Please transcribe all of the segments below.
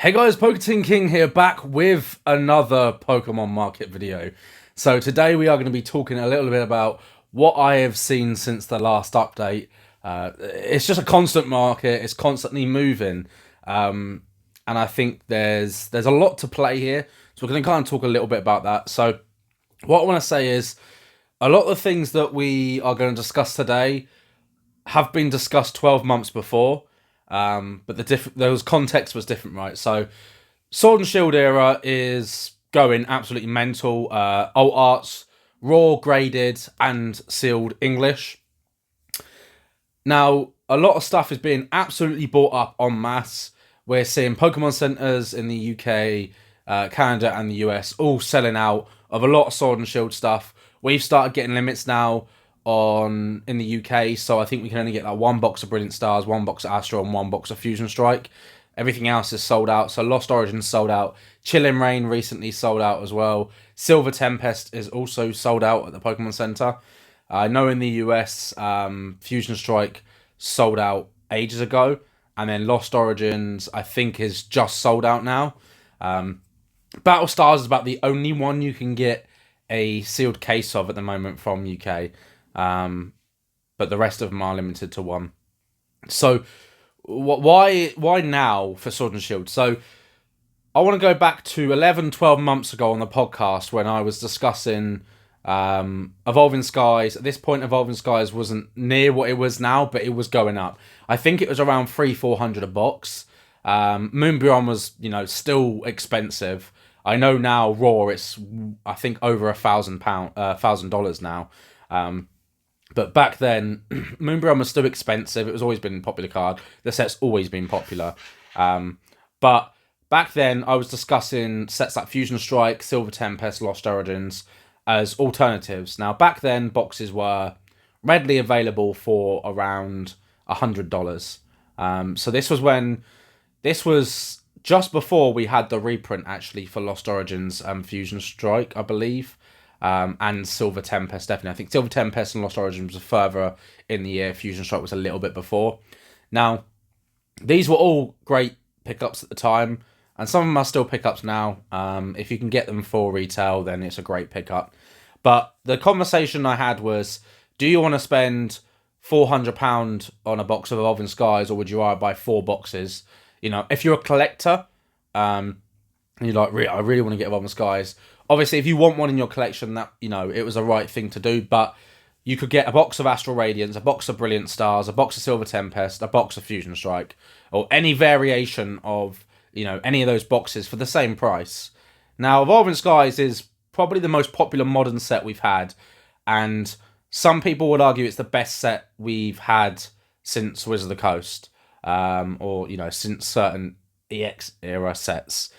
Hey guys, Pokemon King here, back with another Pokemon Market video. So today we are going to be talking a little bit about what I have seen since the last update. It's just a constant market, it's constantly moving. And I think there's a lot to play here. So we're going to kind of talk a little bit about that. So what I want to say is, a lot of the things that we are going to discuss today have been discussed 12 months before. But those context was different, right? So, Sword and Shield era is going absolutely mental. Alt arts, raw, graded, and sealed English. Now, a lot of stuff is being absolutely bought up en masse. We're seeing Pokemon centers in the UK, Canada, and the US all selling out of a lot of Sword and Shield stuff. We've started getting limits now in the UK, so I think we can only get like one box of Brilliant Stars, one box of Astro, and one box of Fusion Strike. Everything else is sold out. So Lost Origins sold out. Chilling Rain recently sold out as well. Silver Tempest is also sold out at the Pokemon Center. I know in the US, Fusion Strike sold out ages ago, and then Lost Origins I think is just sold out now. Battle Stars is about the only one you can get a sealed case of at the moment from UK. But the rest of them are limited to one. So why now for Sword and Shield? So I want to go back to 11, 12 months ago on the podcast when I was discussing Evolving Skies. At this point, Evolving Skies wasn't near what it was now, but it was going up. I think it was around 300-400 a box. Moonbeyond was, still expensive. I know now raw it's I think over $1,000 now. But back then, Moonbeyond was still expensive. It was always been a popular card. The set's always been popular. But back then, I was discussing sets like Fusion Strike, Silver Tempest, Lost Origins as alternatives. Now, back then, boxes were readily available for around $100. So this was just before we had the reprint, actually, for Lost Origins and Fusion Strike, I believe. And Silver Tempest, definitely. I think Silver Tempest and Lost Origins were further in the year. Fusion Strike was a little bit before. Now, these were all great pickups at the time, and some of them are still pickups now. If you can get them for retail, then it's a great pickup. But the conversation I had was, do you want to spend £400 on a box of Evolving Skies, or would you rather buy 4 boxes? If you're a collector, and you're like, I really want to get Evolving Skies. Obviously, if you want one in your collection, that it was the right thing to do. But you could get a box of Astral Radiance, a box of Brilliant Stars, a box of Silver Tempest, a box of Fusion Strike, or any variation of any of those boxes for the same price. Now, Evolving Skies is probably the most popular modern set we've had, and some people would argue it's the best set we've had since Wizard of the Coast, or since certain EX era sets.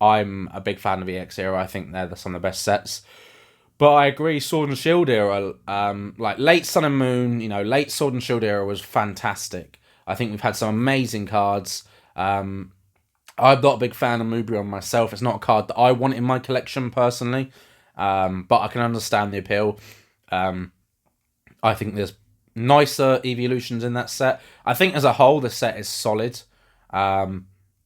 I'm a big fan of EX era. I think they're some of the best sets. But I agree, Sword and Shield era, like late Sun and Moon, late Sword and Shield era was fantastic. I think we've had some amazing cards. I'm not a big fan of Moonbeyond myself. It's not a card that I want in my collection personally, but I can understand the appeal. I think there's nicer evolutions in that set. I think as a whole, the set is solid.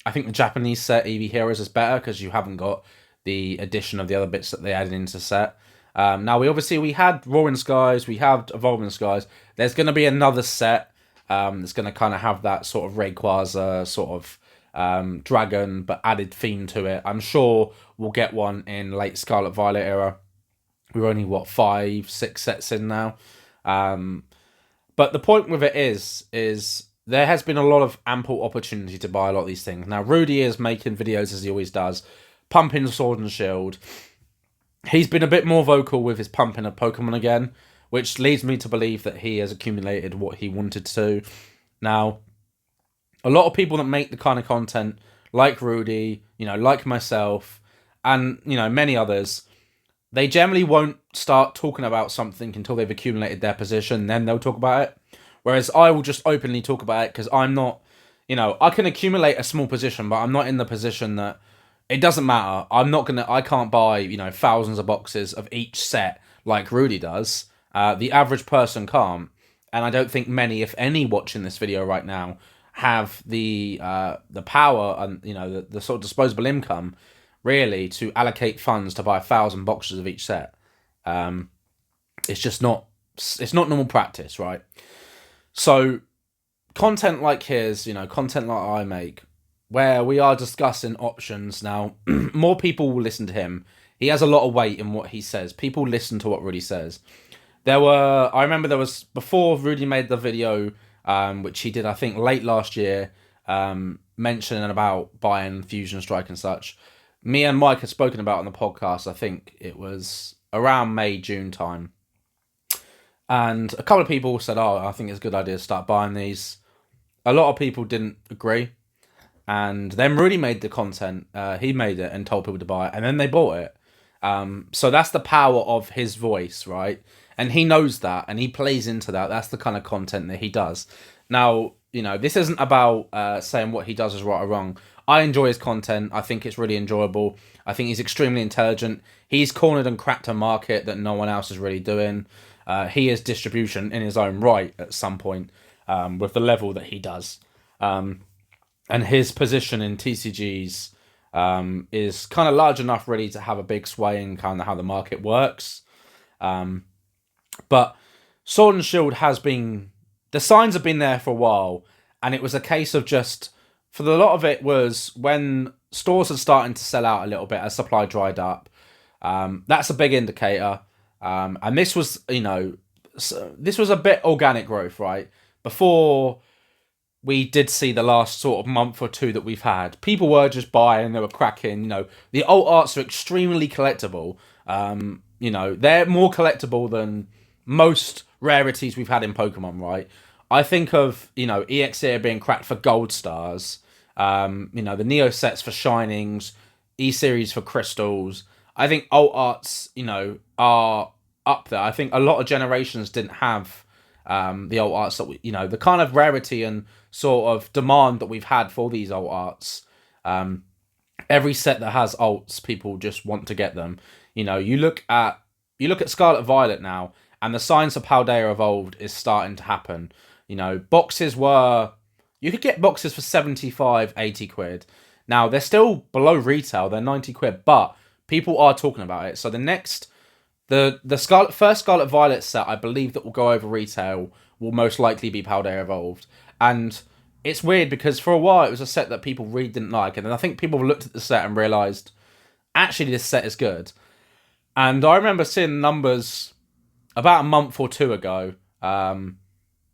I think the Japanese set, Eevee Heroes, is better because you haven't got the addition of the other bits that they added into the set. Now, we had Roaring Skies, we have Evolving Skies. There's going to be another set that's going to kind of have that sort of Rayquaza, sort of dragon, but added theme to it. I'm sure we'll get one in late Scarlet Violet era. We're only, 5-6 sets in now. But the point with it is there has been a lot of ample opportunity to buy a lot of these things. Now, Rudy is making videos, as he always does, pumping Sword and Shield. He's been a bit more vocal with his pumping of Pokemon again, which leads me to believe that he has accumulated what he wanted to. Now, a lot of people that make the kind of content, like Rudy, like myself, and, many others, they generally won't start talking about something until they've accumulated their position, then they'll talk about it. Whereas I will just openly talk about it because I'm not, I can accumulate a small position, but I'm not in the position that it doesn't matter. I can't buy, thousands of boxes of each set like Rudy does. The average person can't. And I don't think many, if any, watching this video right now have the power and the sort of disposable income really to allocate funds to buy 1,000 boxes of each set. It's just not normal practice, right? So content like his, content like I make, where we are discussing options now, more people will listen to him. He has a lot of weight in what he says. People listen to what Rudy says. I remember there was, before Rudy made the video, which he did, I think, late last year, mentioning about buying Fusion Strike and such. Me and Mike had spoken about on the podcast, I think it was around May, June time. And a couple of people said, oh, I think it's a good idea to start buying these. A lot of people didn't agree. And then Rudy made the content. He made it and told people to buy it. And then they bought it. So that's the power of his voice, right? And he knows that. And he plays into that. That's the kind of content that he does. Now, this isn't about saying what he does is right or wrong. I enjoy his content. I think it's really enjoyable. I think he's extremely intelligent. He's cornered and cracked a market that no one else is really doing. He is distribution in his own right at some point, with the level that he does. And his position in TCGs is kind of large enough really to have a big sway in kind of how the market works. But Sword and Shield the signs have been there for a while, and it was a case of just, for the lot of it was when stores are starting to sell out a little bit as supply dried up. That's a big indicator. And this was, this was a bit organic growth, right? Before we did see the last sort of month or two that we've had, people were just buying, they were cracking. The alt arts are extremely collectible. They're more collectible than most rarities we've had in Pokemon, right? I think of, EXIR being cracked for gold stars, the Neo sets for shinings, E-series for crystals. I think alt arts, are up there. I think a lot of generations didn't have the alt arts that the kind of rarity and sort of demand that we've had for these alt arts. Every set that has alts, people just want to get them. You look at Scarlet Violet now, and the signs of Paldea Evolved is starting to happen. Boxes you could get boxes for 75, 80 quid. Now they're still below retail, they're 90 quid, but people are talking about it. So the first Scarlet Violet set, I believe, that will go over retail will most likely be Paldea Evolved. And it's weird because for a while it was a set that people really didn't like. And then I think people looked at the set and realised, actually, this set is good. And I remember seeing numbers about a month or two ago,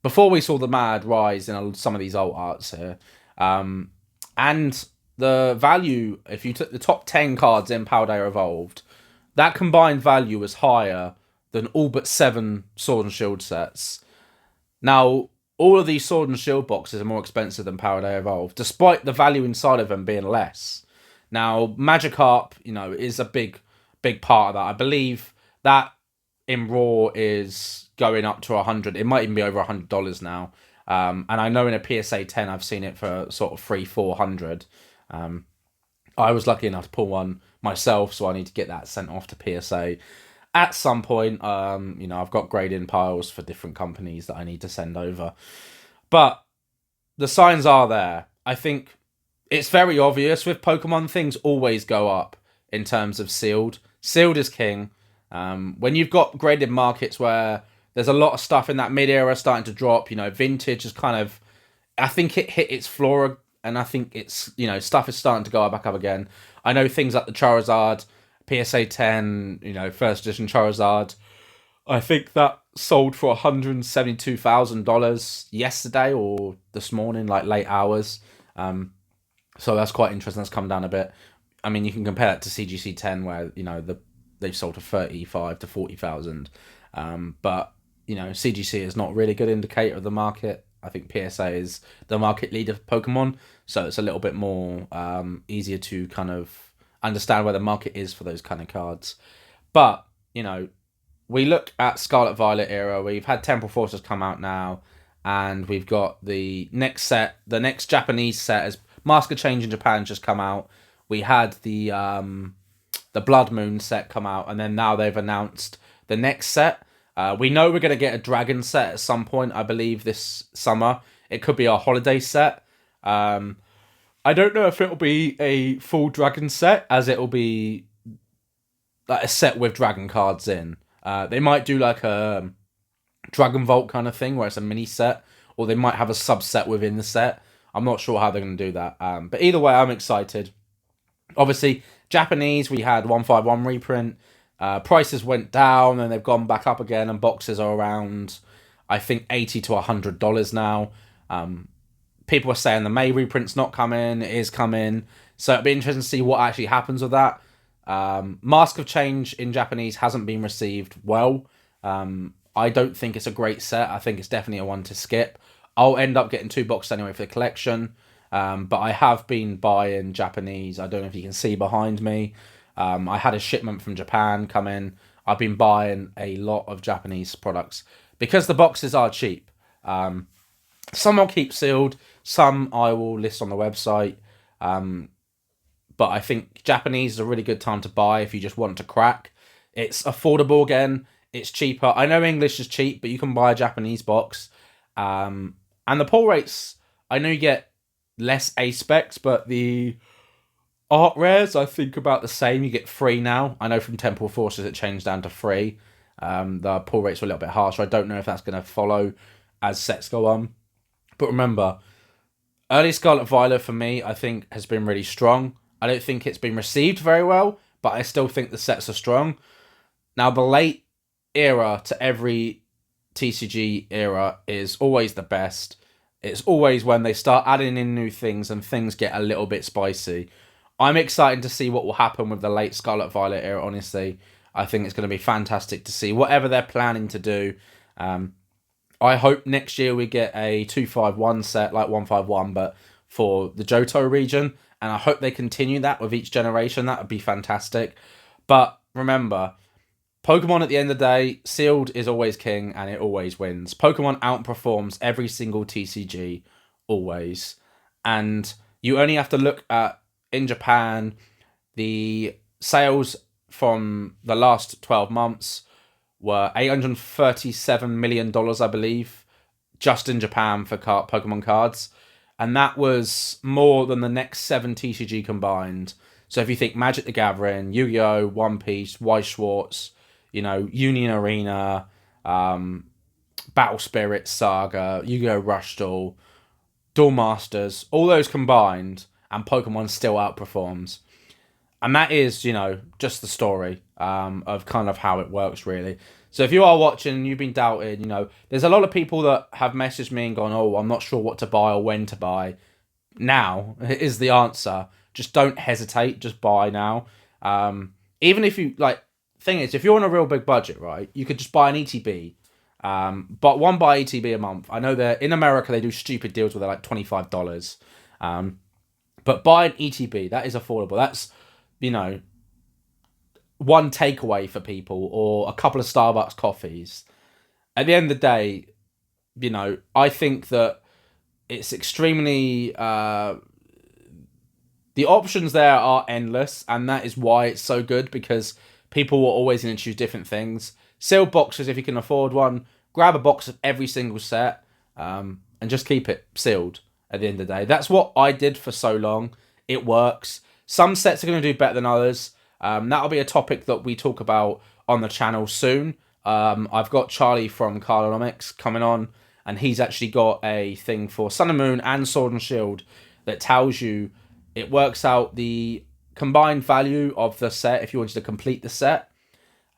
before we saw the mad rise in some of these alt arts here. And the value, if you took the top 10 cards in Paldea Evolved, that combined value was higher than all but 7 Sword and Shield sets. Now, all of these Sword and Shield boxes are more expensive than Paldea Evolved, despite the value inside of them being less. Now, Magikarp, is a big part of that. I believe that in Raw is going up to 100. It might even be over $100 now. And I know in a PSA 10, I've seen it for sort of 300-400. I was lucky enough to pull one myself, so I need to get that sent off to PSA at some point. I've got grading piles for different companies that I need to send over. But the signs are there. I think it's very obvious with Pokemon, things always go up in terms of sealed. Sealed is king. When you've got graded markets where there's a lot of stuff in that mid-era starting to drop, vintage is kind of, I think it hit its floor, and I think it's, stuff is starting to go back up again. I know things like the Charizard, PSA 10, first edition Charizard, I think that sold for $172,000 yesterday or this morning, like late hours. So that's quite interesting. That's come down a bit. I mean, you can compare that to CGC 10, where they've sold to 35 to 40,000. But CGC is not really a good indicator of the market. I think PSA is the market leader for Pokemon, so it's a little bit more easier to kind of understand where the market is for those kind of cards. But we look at Scarlet Violet era. We've had Temple Forces come out now, and we've got the next set. The next Japanese set as Mask of Change in Japan just come out. We had the Blood Moon set come out, and then now they've announced the next set. We know we're going to get a Dragon set at some point, I believe, this summer. It could be our holiday set. I don't know if it'll be a full dragon set, as it'll be like a set with dragon cards in. They might do like a Dragon Vault kind of thing where it's a mini set, or they might have a subset within the set. I'm not sure how they're going to do that. But either way, I'm excited. Obviously, Japanese, we had 151 reprint. Prices went down and they've gone back up again, and boxes are around, I think, $80 to $100 now. People are saying the May reprint's not coming, it is coming. So it'll be interesting to see what actually happens with that. Mask of Change in Japanese hasn't been received well. I don't think it's a great set. I think it's definitely a one to skip. I'll end up getting 2 boxes anyway for the collection. But I have been buying Japanese. I don't know if you can see behind me. I had a shipment from Japan come in. I've been buying a lot of Japanese products because the boxes are cheap. Some I'll keep sealed. Some I will list on the website. But I think Japanese is a really good time to buy if you just want to crack. It's affordable again. It's cheaper. I know English is cheap, but you can buy a Japanese box. And the pull rates, I know you get less A specs, but the art rares, I think, about the same. You get 3 now. I know from Temple Forces it changed down to 3. The pull rates were a little bit harsher. I don't know if that's going to follow as sets go on. But remember, early Scarlet Violet for me, I think, has been really strong. I don't think it's been received very well, but I still think the sets are strong. Now, the late era to every TCG era is always the best. It's always when they start adding in new things and things get a little bit spicy. I'm excited to see what will happen with the late Scarlet Violet era, honestly. I think it's going to be fantastic to see whatever they're planning to do. I hope next year we get a 251 set, like 151, but for the Johto region. And I hope they continue that with each generation. That would be fantastic. But remember, Pokemon at the end of the day, sealed is always king and it always wins. Pokemon outperforms every single TCG, always. And you only have to look at, in Japan, the sales from the last 12 months were $837 million, I believe, just in Japan for Pokemon cards. And that was more than the next 7 TCG combined. So if you think Magic the Gathering, Yu-Gi-Oh!, One Piece, Weiss Schwartz, Union Arena, Battle Spirit Saga, Yu-Gi-Oh! Rush Duel, Duel Masters, all those combined, and Pokemon still outperforms. And that is, just the story of kind of how it works, really. So if you are watching, you've been doubted, there's a lot of people that have messaged me and gone, oh, I'm not sure what to buy or when to buy. Now is the answer. Just don't hesitate. Just buy now. Even if you, thing is, if you're on a real big budget, right, you could just buy an ETB. But one buy ETB a month. I know they're in America, they do stupid deals where they're like $25. But buy an ETB. That is affordable. That's, one takeaway for people or a couple of Starbucks coffees. At the end of the day, I think that it's extremely... the options there are endless, and that is why it's so good, because people will always going to choose different things. Sealed boxes, if you can afford one, grab a box of every single set and just keep it sealed at the end of the day. That's what I did for so long. It works. Some sets are going to do better than others. That'll be a topic that we talk about on the channel soon. I've got Charlie from Cardmarket coming on, and he's actually got a thing for Sun and Moon and Sword and Shield that tells you, it works out the combined value of the set if you wanted to complete the set,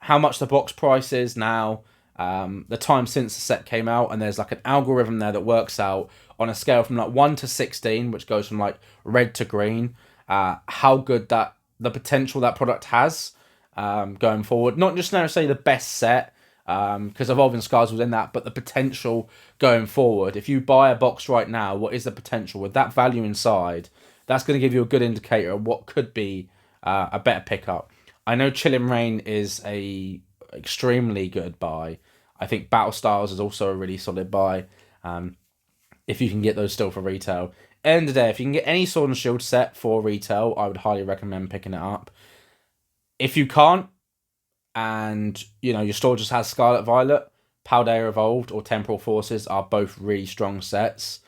how much the box price is now, the time since the set came out, and there's like an algorithm there that works out on a scale from 1 to 16, which goes from red to green, how good the potential that product has going forward. Not just necessarily the best set, because Evolving Skies was in that, but the potential going forward. If you buy a box right now, what is the potential with that value inside? That's going to give you a good indicator of what could be a better pickup. I know Chilling Reign is a extremely good buy. I think Battle Styles is also a really solid buy. If you can get those still for retail. End of the day, if you can get any Sword and Shield set for retail, I would highly recommend picking it up. If you can't, and your store just has Scarlet Violet, Paldea Evolved or Temporal Forces are both really strong sets.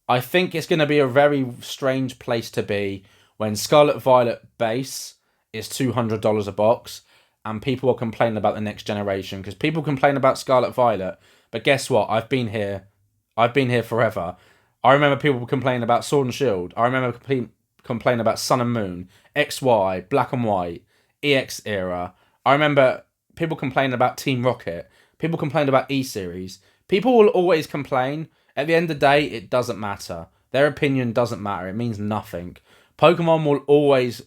I think it's going to be a very strange place to be when Scarlet Violet base is $200 a box and people are complaining about the next generation, because people complain about Scarlet Violet, but guess what? I've been here. I've been here forever. I remember people complaining about Sword and Shield. I remember complaining about Sun and Moon, XY, Black and White, EX era. I remember people complaining about Team Rocket. People complain about E-Series. People will always complain. At the end of the day, it doesn't matter. Their opinion doesn't matter. It means nothing. Pokemon will always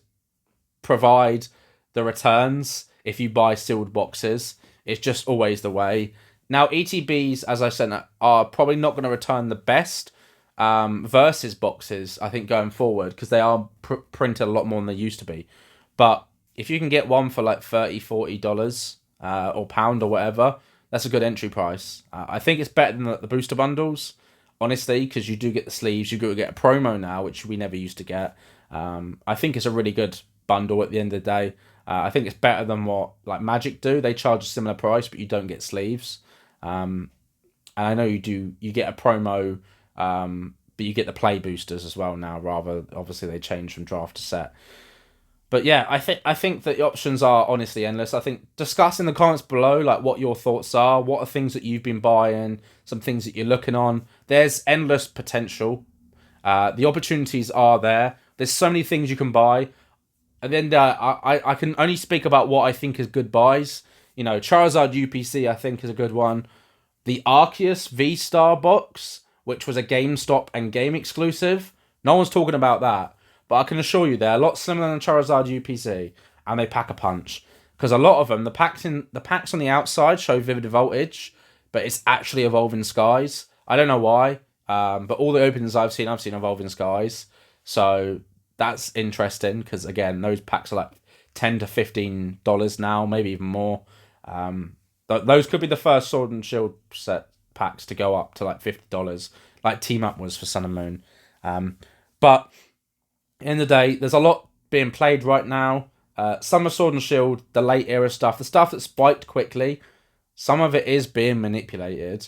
provide the returns if you buy sealed boxes. It's just always the way. Now, ETBs, as I said, are probably not going to return the best versus boxes, I think, going forward, because they are printed a lot more than they used to be. But if you can get one for like $30, $40 or pound or whatever, that's a good entry price. I think it's better than the booster bundles, honestly, because you do get the sleeves. You do get a promo now, which we never used to get. I think it's a really good bundle at the end of the day. I think it's better than what like Magic do. They charge a similar price, but you don't get sleeves. And I know you get a promo, but you get the play boosters as well now. Rather, obviously, they changed from draft to set. But yeah, I think that the options are honestly endless. I think discuss in the comments below like what your thoughts are, what are things that you've been buying, some things that you're looking on. There's endless potential. The opportunities are there. There's so many things you can buy. And then I can only speak about what I think is good buys. You know, Charizard UPC I think is a good one. The Arceus V-Star box, which was a GameStop and game exclusive. No one's talking about that. But I can assure you they're a lot similar than Charizard UPC, and they pack a punch. Because a lot of them, the packs on the outside show Vivid Voltage, but it's actually Evolving Skies. I don't know why, but all the openings I've seen Evolving Skies. So that's interesting, because again, those packs are like $10 to $15 now, maybe even more. Those could be the first Sword and Shield set packs to go up to like $50, like Team Up was for Sun and Moon. But in the day, there's a lot being played right now. Some of Sword and Shield, the late era stuff, the stuff that spiked quickly, some of it is being manipulated.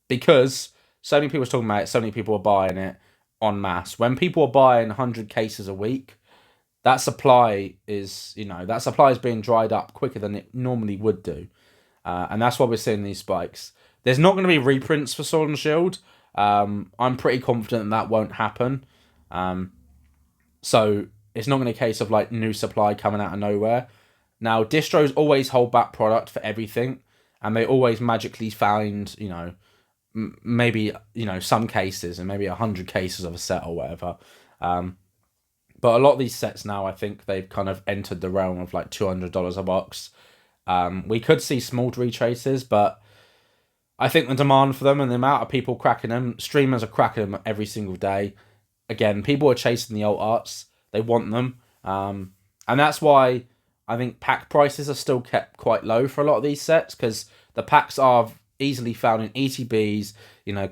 Because so many people are talking about it, so many people are buying it en masse. When people are buying 100 cases a week, that supply is being dried up quicker than it normally would do. And that's why we're seeing these spikes. There's not going to be reprints for Sword and Shield. I'm pretty confident that won't happen. So it's not going to be a case of like new supply coming out of nowhere. Now, distros always hold back product for everything, and they always magically find, maybe, some cases and maybe 100 cases of a set or whatever. But a lot of these sets now, I think they've kind of entered the realm of like $200 a box. We could see small retraces, but I think the demand for them and the amount of people cracking them, streamers are cracking them every single day. Again, people are chasing the alt arts. They want them. And that's why I think pack prices are still kept quite low for a lot of these sets, because the packs are easily found in ETBs,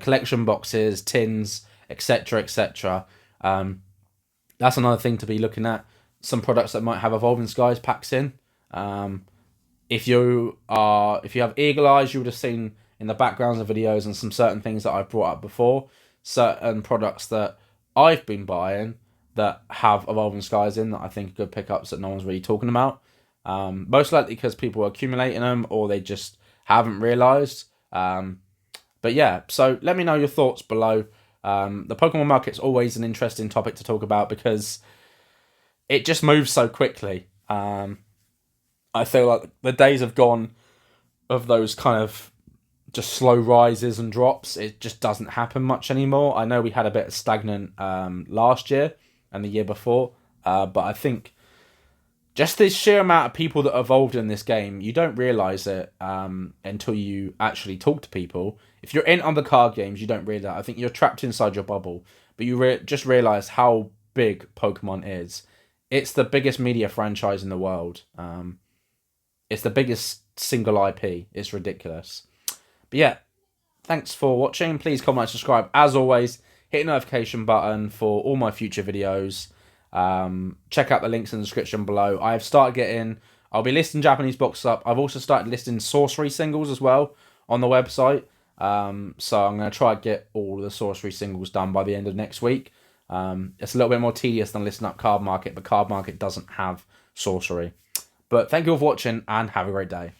collection boxes, tins, etc., etc. That's another thing to be looking at. Some products that might have Evolving Skies packs in. If you have eagle eyes, you would have seen in the backgrounds of videos and some certain things that I've brought up before, certain products that I've been buying that have Evolving Skies in that I think are good pickups that no one's really talking about. Most likely because people are accumulating them or they just haven't realised. But yeah, so let me know your thoughts below. The Pokemon market's always an interesting topic to talk about because it just moves so quickly. I feel like the days have gone of those kind of just slow rises and drops. It just doesn't happen much anymore. I know we had a bit of stagnant last year and the year before, but I think just this sheer amount of people that evolved in this game, you don't realise it until you actually talk to people. If you're in other card games, you don't realise. I think you're trapped inside your bubble, but you just realise how big Pokemon is. It's the biggest media franchise in the world. It's the biggest single IP. It's ridiculous. But yeah, thanks for watching. Please comment, subscribe. As always, hit the notification button for all my future videos. Check out the links in the description below. I've started I'll be listing Japanese boxes up. I've also started listing sorcery singles as well on the website. So I'm going to try to get all the sorcery singles done by the end of next week. It's a little bit more tedious than listing up Cardmarket, but Cardmarket doesn't have sorcery. But thank you all for watching, and have a great day.